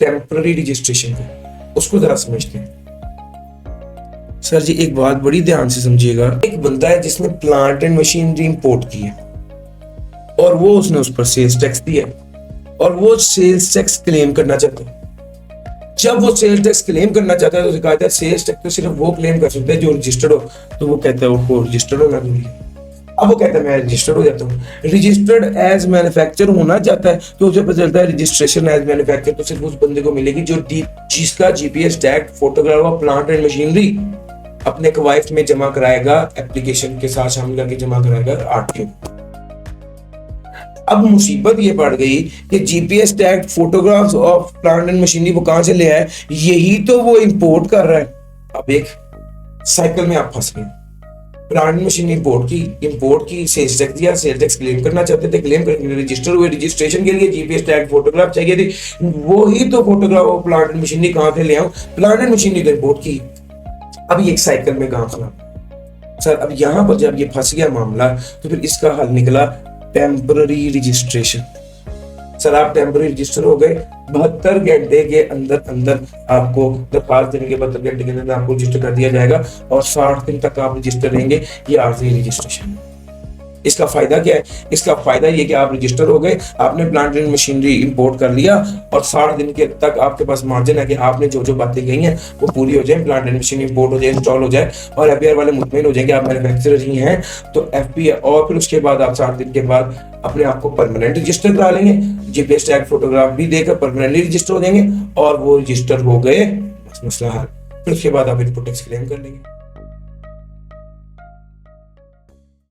Temporary registration का, उसको जरा समझते हैं। सर जी एक बात बड़ी ध्यान से समझिएगा, एक बंदा है जिसने प्लांट एंड मशीनरी इंपोर्ट की है और वो उसने उस पर सेल्स टैक्स दिया और वो सेल्स टैक्स क्लेम करना चाहता है। जब वो सेल्स टैक्स क्लेम करना चाहता है तो कहा जाता है सेल्स टैक्स तो सिर्फ वो क्लेम कर सकते हैं जो रजिस्टर्ड हो, तो वो कहता है वो रजिस्टर्ड होना जरूरी है। अब वो कहता है मैं रजिस्टर्ड हो जाता हूँ, रजिस्टर्ड एज मैन्युफैक्चर होना चाहता है तो उसे पता चलता है रजिस्ट्रेशन एज मैन्युफैक्चर तो सिर्फ उस बंदे को मिलेगी जो जिसका GPS tag photograph of plant and machinery अपने कवायद में जमा कराएगा, एप्लीकेशन के साथ शामिल करके जमा कराएगा आरटीओ। अब मुसीबत ये पड़ गई कि GPS tag photographs of plant and machinery वो कहां से ले आया, यही तो वो इंपोर्ट कर रहा है। अब एक साइकिल में आप फंस गए, प्लांट एंड मशीनरी इंपोर्ट की सेल्स टैक्स दिया, सेल्स टैक्स क्लेम करना चाहते थे, क्लेम करके रजिस्टर हुए, रजिस्ट्रेशन के लिए जीपीएस टैग फोटोग्राफ चाहिए थी, वही तो photograph of plant and machinery कहां से ले आऊं, प्लांट एंड मशीनरी तो इंपोर्ट की। अब ये एक साइकिल में कहां फंसा सर। अब यहां पर जब ये फंस गया मामला तो फिर इसका हल निकला टेम्पररी रजिस्ट्रेशन। सर आप टेम्पररी रजिस्टर हो गए, 72 घंटे के अंदर अंदर आपको दरखास्त देने के 72 घंटे के अंदर आपको रजिस्टर कर दिया जाएगा और 60 दिन तक आप रजिस्टर रहेंगे। ये आर्जी रजिस्ट्रेशन। इसका फायदा क्या है? इसका फायदा ये कि आप रजिस्टर हो गए, आपने प्लांट एंड मशीनरी इंपोर्ट कर लिया और 60 दिन के तक आपके पास मार्जिन है कि आपने जो जो बातें कही हैं वो पूरी हो जाए, प्लांट एंड मशीनरी इंपोर्ट हो जाए, इंस्टॉल हो जाए और एफबीआर वाले मुतमईन हो जाएंगे आप मैन्युफैक्चरर ही हैं। तो एफबीआर और फिर उसके बाद आप 60 दिन के बाद अपने आप को परमानेंट रजिस्टर करा लेंगे, जीपीएस टैग फोटोग्राफ भी देकर परमानेंटली रजिस्टर हो जाएंगे और वो रजिस्टर हो गए, मसला हल। फिर उसके बाद आप इनपुट टैक्स क्लेम कर लेंगे।